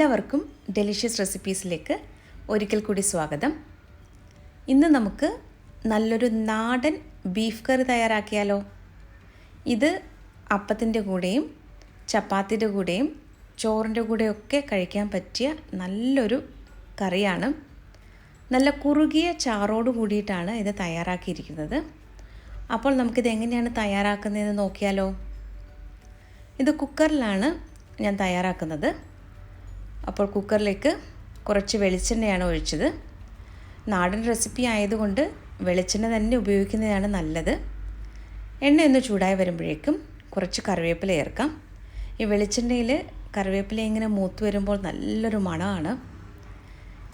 എല്ലാവർക്കും ഡെലിഷ്യസ് റെസിപ്പീസിലേക്ക് ഒരിക്കൽ കൂടി സ്വാഗതം. ഇന്ന് നമുക്ക് നല്ലൊരു നാടൻ ബീഫ് കറി തയ്യാറാക്കിയാലോ. ഇത് അപ്പത്തിൻ്റെ കൂടെയും ചപ്പാത്തിയുടെ കൂടെയും ചോറിൻ്റെ കൂടെയൊക്കെ കഴിക്കാൻ പറ്റിയ നല്ലൊരു കറിയാണ്. നല്ല കുറുകിയ ചാറോട് കൂടിയിട്ടാണ് ഇത് തയ്യാറാക്കിയിരിക്കുന്നത്. അപ്പോൾ നമുക്കിത് എങ്ങനെയാണ് തയ്യാറാക്കുന്നതെന്ന് നോക്കിയാലോ. ഇത് കുക്കറിലാണ് ഞാൻ തയ്യാറാക്കുന്നത്. അപ്പോൾ കുക്കറിലേക്ക് കുറച്ച് വെളിച്ചെണ്ണയാണ് ഒഴിച്ചത്. നാടൻ റെസിപ്പി ആയതുകൊണ്ട് വെളിച്ചെണ്ണ തന്നെ ഉപയോഗിക്കുന്നതാണ് നല്ലത്. എണ്ണ ഒന്ന് ചൂടായി വരുമ്പോഴേക്കും കുറച്ച് കറിവേപ്പില ചേർക്കാം. ഈ വെളിച്ചെണ്ണയിൽ കറിവേപ്പില ഇങ്ങനെ മൂത്ത് വരുമ്പോൾ നല്ലൊരു മണമാണ്.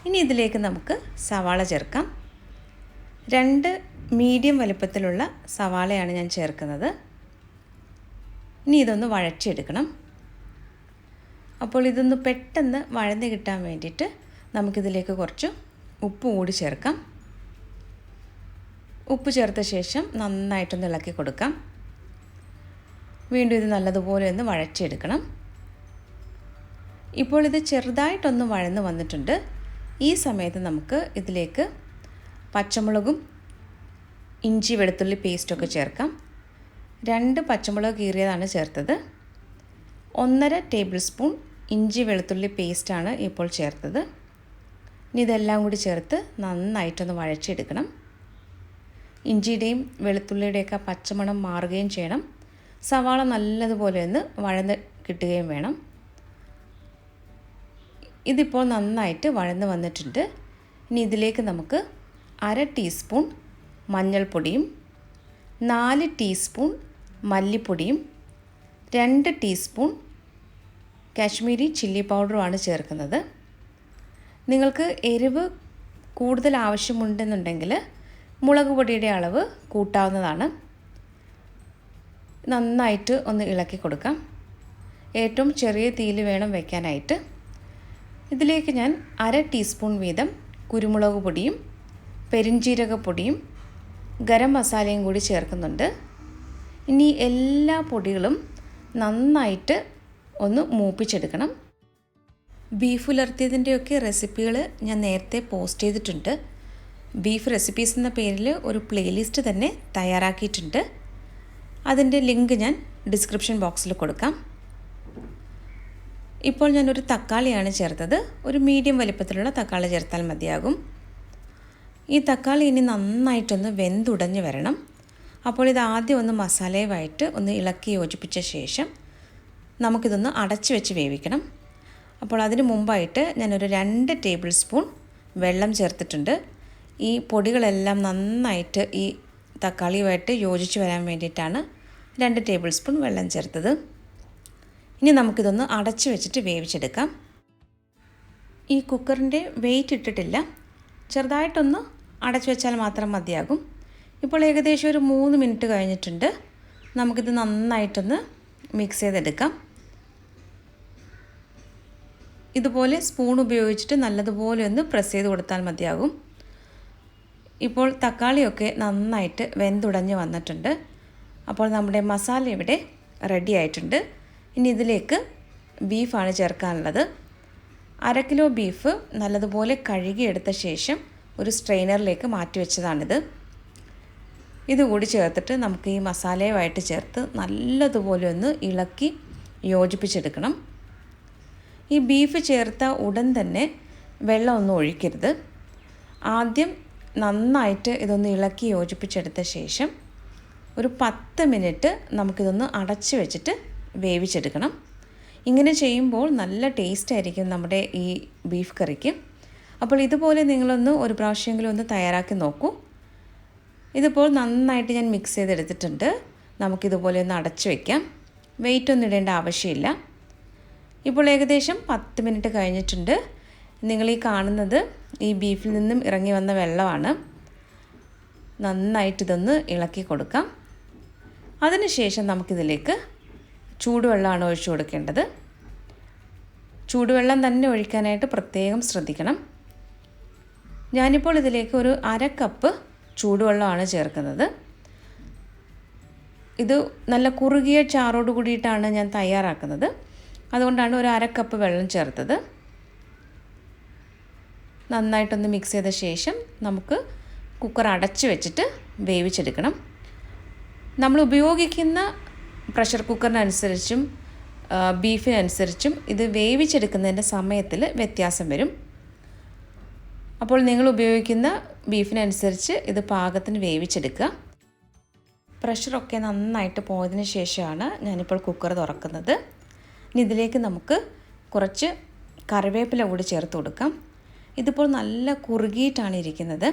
ഇനി ഇതിലേക്ക് നമുക്ക് സവാള ചേർക്കാം. 2 മീഡിയം വലുപ്പത്തിലുള്ള സവാളയാണ് ഞാൻ ചേർക്കുന്നത്. ഇനി ഇതൊന്ന് വഴറ്റിയെടുക്കണം. അപ്പോൾ ഇതൊന്ന് പെട്ടെന്ന് വഴന്ന് കിട്ടാൻ വേണ്ടിയിട്ട് നമുക്കിതിലേക്ക് കുറച്ച് ഉപ്പ് കൂടി ചേർക്കാം. ഉപ്പ് ചേർത്ത ശേഷം നന്നായിട്ടൊന്ന് ഇളക്കി കൊടുക്കാം. വീണ്ടും ഇത് നല്ലതുപോലെ ഒന്ന് വഴറ്റിയെടുക്കണം. ഇപ്പോൾ ഇത് ചെറുതായിട്ടൊന്ന് വഴന്ന് വന്നിട്ടുണ്ട്. ഈ സമയത്ത് നമുക്ക് ഇതിലേക്ക് പച്ചമുളകും ഇഞ്ചി വെളുത്തുള്ളി പേസ്റ്റൊക്കെ ചേർക്കാം. 2 പച്ചമുളക് കീറിയതാണ് ചേർത്തത്. 1.5 ടേബിൾ സ്പൂൺ ഇഞ്ചി വെളുത്തുള്ളി പേസ്റ്റാണ് ഇപ്പോൾ ചേർത്തത്. ഇനി ഇതെല്ലാം കൂടി ചേർത്ത് നന്നായിട്ടൊന്ന് വഴച്ചെടുക്കണം. ഇഞ്ചിയുടെയും വെളുത്തുള്ളിയുടെയൊക്കെ പച്ചമണം മാറുകയും ചെയ്യണം. സവാള നല്ലതുപോലെ ഒന്ന് വഴന്ന് കിട്ടുകയും വേണം. ഇതിപ്പോൾ നന്നായിട്ട് വഴന്ന് വന്നിട്ടുണ്ട്. ഇനി ഇതിലേക്ക് നമുക്ക് 1/2 ടീസ്പൂൺ മഞ്ഞൾപ്പൊടിയും 4 ടീസ്പൂൺ മല്ലിപ്പൊടിയും 2 ടീസ്പൂൺ കാശ്മീരി ചില്ലി പൗഡറുമാണ് ചേർക്കുന്നത്. നിങ്ങൾക്ക് എരിവ് കൂടുതൽ ആവശ്യമുണ്ടെന്നുണ്ടെങ്കിൽ മുളക് പൊടിയുടെ അളവ് കൂട്ടാവുന്നതാണ്. നന്നായിട്ട് ഒന്ന് ഇളക്കി കൊടുക്കാം. ഏറ്റവും ചെറിയ തീയിൽ വേണം വയ്ക്കാനായിട്ട്. ഇതിലേക്ക് ഞാൻ 1/2 ടീസ്പൂൺ വീതം കുരുമുളക് പൊടിയും പെരുംജീരകപ്പൊടിയും ഗരം മസാലയും കൂടി ചേർക്കുന്നുണ്ട്. ഇനി എല്ലാ പൊടികളും നന്നായിട്ട് ഒന്ന് മൂപ്പിച്ചെടുക്കണം. ബീഫ് ഉലർത്തിയതിൻ്റെയൊക്കെ റെസിപ്പികൾ ഞാൻ നേരത്തെ പോസ്റ്റ് ചെയ്തിട്ടുണ്ട്. ബീഫ് റെസിപ്പീസ് എന്ന പേരിൽ ഒരു പ്ലേലിസ്റ്റ് തന്നെ തയ്യാറാക്കിയിട്ടുണ്ട്. അതിൻ്റെ ലിങ്ക് ഞാൻ ഡിസ്ക്രിപ്ഷൻ ബോക്സിൽ കൊടുക്കാം. ഇപ്പോൾ ഞാനൊരു തക്കാളിയാണ് ചേർത്തത്. ഒരു മീഡിയം വലിപ്പത്തിലുള്ള തക്കാളി ചേർത്താൽ മതിയാകും. ഈ തക്കാളി ഇനി നന്നായിട്ടൊന്ന് വെന്തുടഞ്ഞ് വരണം. അപ്പോൾ ഇത് ആദ്യം ഒന്ന് മസാലയുമായിട്ട് ഒന്ന് ഇളക്കി യോജിപ്പിച്ച ശേഷം നമുക്കിതൊന്ന് അടച്ചു വെച്ച് വേവിക്കണം. അപ്പോൾ അതിന് മുമ്പായിട്ട് ഞാനൊരു 2 ടേബിൾ സ്പൂൺ വെള്ളം ചേർത്തിട്ടുണ്ട്. ഈ പൊടികളെല്ലാം നന്നായിട്ട് ഈ തക്കാളിയുമായിട്ട് യോജിച്ച് വരാൻ വേണ്ടിയിട്ടാണ് 2 ടേബിൾ സ്പൂൺ വെള്ളം ചേർത്തത്. ഇനി നമുക്കിതൊന്ന് അടച്ചു വെച്ചിട്ട് വേവിച്ചെടുക്കാം. ഈ കുക്കറിൻ്റെ വെയിറ്റ് ഇട്ടിട്ടില്ല. ചെറുതായിട്ടൊന്ന് അടച്ചു വെച്ചാൽ മാത്രം മതിയാകും. ഇപ്പോൾ ഏകദേശം ഒരു 3 മിനിറ്റ് കഴിഞ്ഞിട്ടുണ്ട്. നമുക്കിത് നന്നായിട്ടൊന്ന് മിക്സ് ചെയ്തെടുക്കാം. ഇതുപോലെ സ്പൂൺ ഉപയോഗിച്ചിട്ട് നല്ലതുപോലെ ഒന്ന് പ്രസ് ചെയ്ത് കൊടുത്താൽ മതിയാകും. ഇപ്പോൾ തക്കാളിയൊക്കെ നന്നായിട്ട് വെന്തുടഞ്ഞ് വന്നിട്ടുണ്ട്. അപ്പോൾ നമ്മുടെ മസാല ഇവിടെ റെഡി ആയിട്ടുണ്ട്. ഇനി ഇതിലേക്ക് ബീഫാണ് ചേർക്കാനുള്ളത്. 1/2 കിലോ ബീഫ് നല്ലതുപോലെ കഴുകിയെടുത്ത ശേഷം ഒരു സ്ട്രെയിനറിലേക്ക് മാറ്റി വെച്ചതാണിത്. ഇതുകൂടി ചേർത്തിട്ട് നമുക്ക് ഈ മസാലയുമായിട്ട് ചേർത്ത് നല്ലതുപോലെ ഒന്ന് ഇളക്കി യോജിപ്പിച്ചെടുക്കണം. ഈ ബീഫ് ചേർത്ത ഉടൻ തന്നെ വെള്ളമൊന്നും ഒഴിക്കരുത്. ആദ്യം നന്നായിട്ട് ഇതൊന്ന് ഇളക്കി യോജിപ്പിച്ചെടുത്ത ശേഷം ഒരു 10 മിനിറ്റ് നമുക്കിതൊന്ന് അടച്ചു വെച്ചിട്ട് വേവിച്ചെടുക്കണം. ഇങ്ങനെ ചെയ്യുമ്പോൾ നല്ല ടേസ്റ്റ് ആയിരിക്കും നമ്മുടെ ഈ ബീഫ് കറിക്ക്. അപ്പോൾ ഇതുപോലെ നിങ്ങളൊന്ന് ഒരു പ്രാവശ്യമെങ്കിലും ഒന്ന് തയ്യാറാക്കി നോക്കൂ. ഇതിപ്പോൾ നന്നായിട്ട് ഞാൻ മിക്സ് ചെയ്തെടുത്തിട്ടുണ്ട്. നമുക്കിതുപോലെ ഒന്ന് അടച്ചു വയ്ക്കാം. വെയിറ്റ് ഒന്നും ഇടേണ്ട ആവശ്യമില്ല. ഇപ്പോൾ ഏകദേശം 10 മിനിറ്റ് കഴിഞ്ഞിട്ടുണ്ട്. നിങ്ങളീ കാണുന്നത് ഈ ബീഫിൽ നിന്നും ഇറങ്ങി വന്ന വെള്ളമാണ്. നന്നായിട്ടിതൊന്ന് ഇളക്കി കൊടുക്കാം. അതിനുശേഷം നമുക്കിതിലേക്ക് ചൂടുവെള്ളമാണ് ഒഴിച്ചു കൊടുക്കേണ്ടത്. ചൂടുവെള്ളം തന്നെ ഒഴിക്കാനായിട്ട് പ്രത്യേകം ശ്രദ്ധിക്കണം. ഞാനിപ്പോൾ ഇതിലേക്ക് ഒരു 1/2 കപ്പ് ചൂടുവെള്ളമാണ് ചേർക്കുന്നത്. ഇത് നല്ല കുറുകിയ ചാറോട് കൂടിയിട്ടാണ് ഞാൻ തയ്യാറാക്കുന്നത്. അതുകൊണ്ടാണ് ഒരു 1/2 കപ്പ് വെള്ളം ചേർത്തത്. നന്നായിട്ടൊന്ന് മിക്സ് ചെയ്ത ശേഷം നമുക്ക് കുക്കർ അടച്ച് വെച്ചിട്ട് വേവിച്ചെടുക്കണം. നമ്മൾ ഉപയോഗിക്കുന്ന പ്രഷർ കുക്കറിനനുസരിച്ചും ബീഫിനനുസരിച്ചും ഇത് വേവിച്ചെടുക്കുന്നതിൻ്റെ സമയത്തിൽ വ്യത്യാസം വരും. അപ്പോൾ നിങ്ങൾ ഉപയോഗിക്കുന്ന ബീഫിനനുസരിച്ച് ഇത് പാകത്തിന് വേവിച്ചെടുക്കുക. പ്രഷറൊക്കെ നന്നായിട്ട് പോയതിന് ശേഷമാണ് ഞാനിപ്പോൾ കുക്കർ തുറക്കുന്നത്. ഇനി ഇതിലേക്ക് നമുക്ക് കുറച്ച് കറിവേപ്പില കൂടി ചേർത്ത് കൊടുക്കാം. ഇതിപ്പോൾ നല്ല കുറുകിയിട്ടാണ് ഇരിക്കുന്നത്.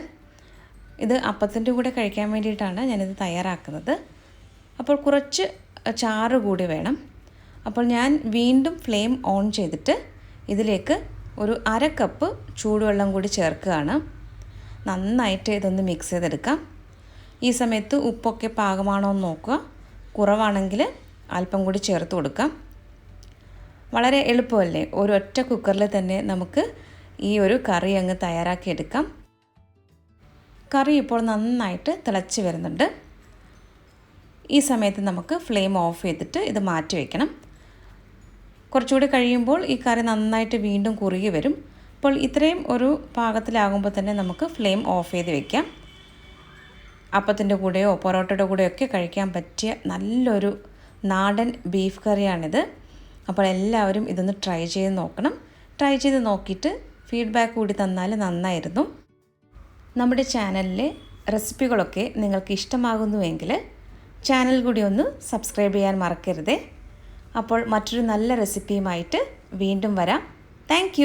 ഇത് അപ്പത്തിൻ്റെ കൂടെ കഴിക്കാൻ വേണ്ടിയിട്ടാണ് ഞാനിത് തയ്യാറാക്കുന്നത്. അപ്പോൾ കുറച്ച് ചാറ് കൂടി വേണം. അപ്പോൾ ഞാൻ വീണ്ടും ഫ്ലെയിം ഓൺ ചെയ്തിട്ട് ഇതിലേക്ക് ഒരു 1/2 കപ്പ് ചൂടുവെള്ളം കൂടി ചേർക്കുകയാണ്. നന്നായിട്ട് ഇതൊന്ന് മിക്സ് ചെയ്തെടുക്കാം. ഈ സമയത്ത് ഉപ്പൊക്കെ പാകമാണോ എന്ന് നോക്കുക. കുറവാണെങ്കിൽ അല്പം കൂടി ചേർത്ത് കൊടുക്കാം. വളരെ എളുപ്പമല്ലേ, ഒരൊറ്റ കുക്കറിൽ തന്നെ നമുക്ക് ഈ ഒരു കറി അങ്ങ് തയ്യാറാക്കിയെടുക്കാം. കറി ഇപ്പോൾ നന്നായിട്ട് തിളച്ച് വരുന്നുണ്ട്. ഈ സമയത്ത് നമുക്ക് ഫ്ലെയിം ഓഫ് ചെയ്തിട്ട് ഇത് മാറ്റി വയ്ക്കണം. കുറച്ചുകൂടി കഴിയുമ്പോൾ ഈ കറി നന്നായിട്ട് വീണ്ടും കുറുകി വരും. അപ്പോൾ ഇത്രയും ഒരു പാകത്തിലാകുമ്പോൾ തന്നെ നമുക്ക് ഫ്ലെയിം ഓഫ് ചെയ്ത് വയ്ക്കാം. അപ്പത്തിൻ്റെ കൂടെയോ പൊറോട്ടയുടെ കൂടെയോ ഒക്കെ കഴിക്കാൻ പറ്റിയ നല്ലൊരു നാടൻ ബീഫ് കറിയാണിത്. അപ്പോൾ എല്ലാവരും ഇതൊന്ന് ട്രൈ ചെയ്ത് നോക്കണം. ട്രൈ ചെയ്ത് നോക്കിയിട്ട് ഫീഡ്ബാക്ക് കൂടി തന്നാൽ നന്നായിരുന്നു. നമ്മുടെ ചാനലിലെ റെസിപ്പികളൊക്കെ നിങ്ങൾക്ക് ഇഷ്ടമാകുന്നുവെങ്കിൽ ചാനൽ കൂടി ഒന്ന് സബ്സ്ക്രൈബ് ചെയ്യാൻ മറക്കരുതേ. അപ്പോൾ മറ്റൊരു നല്ല റെസിപ്പിയുമായിട്ട് വീണ്ടും വരാം. താങ്ക്